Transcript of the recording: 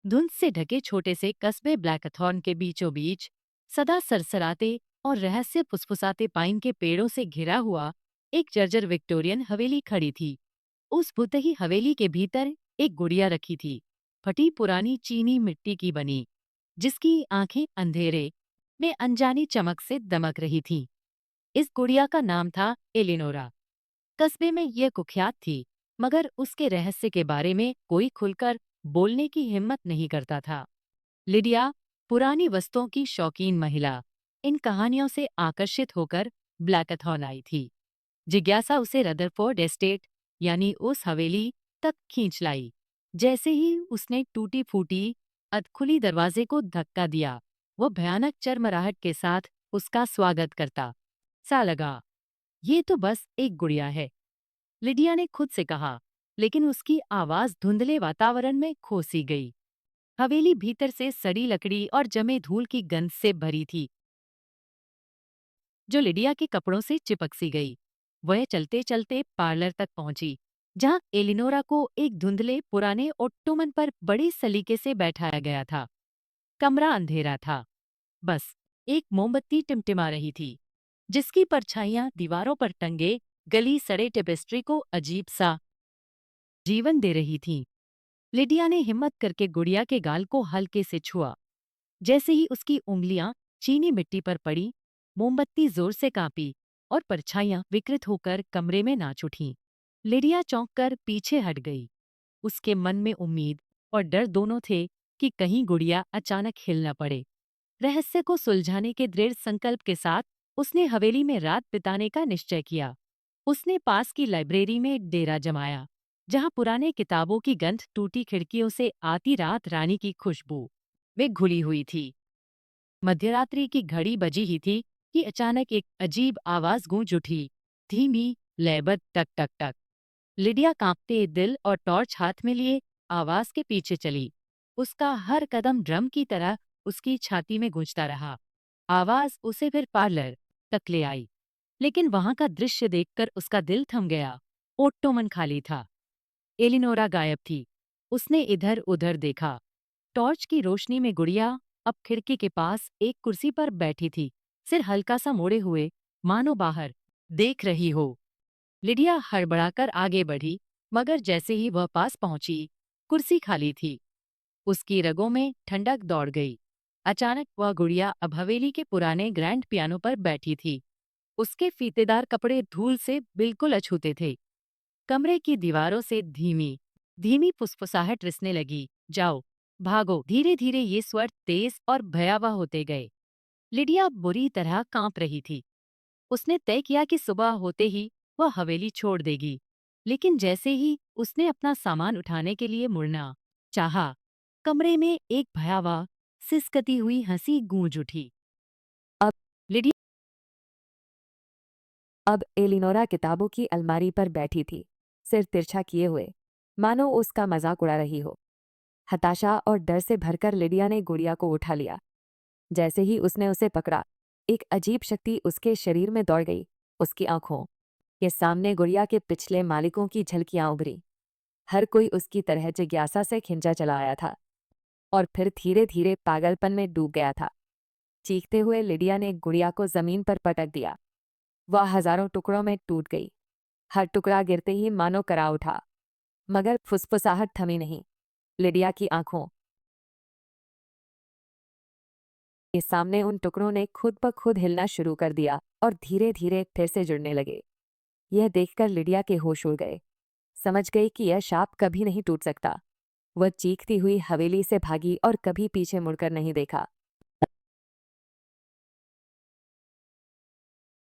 धुंध से ढके छोटे से कस्बे ब्लैकथॉर्न के बीचों बीच सदा सरसराते और रहस्य फुसफुसाते पाइन के पेड़ों से घिरा हुआ एक जर्जर विक्टोरियन हवेली खड़ी थी। उस भुतही हवेली के भीतर एक गुड़िया रखी थी, फटी पुरानी चीनी मिट्टी की बनी, जिसकी आंखें अंधेरे में अनजानी चमक से दमक रही थीं। इस गुड़िया का नाम था एलिनोरा। कस्बे में यह कुख्यात थी, मगर उसके रहस्य के बारे में कोई खुलकर बोलने की हिम्मत नहीं करता था। लिडिया, पुरानी वस्तुओं की शौकीन महिला, इन कहानियों से आकर्षित होकर ब्लैकथॉर्न आई थी। जिज्ञासा उसे रदरफोर्ड एस्टेट यानी उस हवेली तक खींच लाई। जैसे ही उसने टूटी फूटी अधखुली दरवाजे को धक्का दिया, वो भयानक चरमराहट के साथ उसका स्वागत करता सा लगा। ये तो बस एक गुड़िया है, लिडिया ने खुद से कहा, लेकिन उसकी आवाज धुंधले वातावरण में खो सी गई। हवेली भीतर से सड़ी लकड़ी और जमे धूल की गंध से भरी थी, जो लिडिया के कपड़ों से चिपक सी गई। वह चलते चलते पार्लर तक पहुंची, जहां एलिनोरा को एक धुंधले पुराने ओट्टोमन पर बड़ी सलीके से बैठाया गया था। कमरा अंधेरा था, बस एक मोमबत्ती टिमटिमा रही थी, जिसकी परछाइयां दीवारों पर टंगे गली सड़े टेपेस्ट्री को अजीब सा जीवन दे रही थीं। लिडिया ने हिम्मत करके गुड़िया के गाल को हल्के से छुआ। जैसे ही उसकी उंगलियां चीनी मिट्टी पर पड़ी, मोमबत्ती जोर से कांपी और परछाइयां विकृत होकर कमरे में नाच उठीं। लिडिया चौंक कर पीछे हट गई। उसके मन में उम्मीद और डर दोनों थे कि कहीं गुड़िया अचानक हिल न पड़े। रहस्य को सुलझाने के दृढ़ संकल्प के साथ उसने हवेली में रात बिताने का निश्चय किया। उसने पास की लाइब्रेरी में डेरा जमाया, जहां पुराने किताबों की गंध टूटी खिड़कियों से आती रात रानी की खुशबू में घुली हुई थी। मध्यरात्रि की घड़ी बजी ही थी कि अचानक एक अजीब आवाज गूंज उठी, धीमी, लयबद्ध टक टक टक। लिडिया कांपते दिल और टॉर्च हाथ में लिए आवाज के पीछे चली। उसका हर कदम ड्रम की तरह उसकी छाती में गूंजता रहा। आवाज उसे फिर पार्लर तक ले आई, लेकिन वहां का दृश्य देखकर उसका दिल थम गया। ओट्टोमन खाली था, एलिनोरा गायब थी। उसने इधर उधर देखा। टॉर्च की रोशनी में गुड़िया अब खिड़की के पास एक कुर्सी पर बैठी थी, सिर हल्का सा मोड़े हुए, मानो बाहर देख रही हो। लिडिया हड़बड़ाकर आगे बढ़ी, मगर जैसे ही वह पास पहुंची, कुर्सी खाली थी। उसकी रगों में ठंडक दौड़ गई। अचानक वह गुड़िया अब हवेली के पुराने ग्रैंड पियानो पर बैठी थी। उसके फीतेदार कपड़े धूल से बिल्कुल अछूते थे। कमरे की दीवारों से धीमी धीमी फुसफुसाहट रिसने लगी, जाओ, भागो। धीरे धीरे ये स्वर तेज और भयावह होते गए। लिडिया बुरी तरह कांप रही थी। उसने तय किया कि सुबह होते ही वह हवेली छोड़ देगी, लेकिन जैसे ही उसने अपना सामान उठाने के लिए मुड़ना चाहा, कमरे में एक भयावह सिसकती हुई हंसी गूंज उठी। अब लिडिया अब एलिनोरा किताबों की अलमारी पर बैठी थी, सिर तिरछा किए हुए, मानो उसका मजाक उड़ा रही हो। हताशा और डर से भरकर लिडिया ने गुड़िया को उठा लिया। जैसे ही उसने उसे पकड़ा, एक अजीब शक्ति उसके शरीर में दौड़ गई। उसकी आंखों के सामने गुड़िया के पिछले मालिकों की झलकियां उभरी। हर कोई उसकी तरह जिज्ञासा से खिंचा चला आया था और फिर धीरे धीरे पागलपन में डूब गया था। चीखते हुए लिडिया ने गुड़िया को जमीन पर पटक दिया। वह हजारों टुकड़ों में टूट गई। हर टुकड़ा गिरते ही मानो करा उठा, मगर फुसफुसाहट थमी नहीं। लिडिया की आंखों के सामने उन टुकड़ों ने खुद ब खुद हिलना शुरू कर दिया और धीरे धीरे फिर से जुड़ने लगे। यह देखकर लिडिया के होश उड़ गए। समझ गई कि यह शाप कभी नहीं टूट सकता। वह चीखती हुई हवेली से भागी और कभी पीछे मुड़कर नहीं देखा।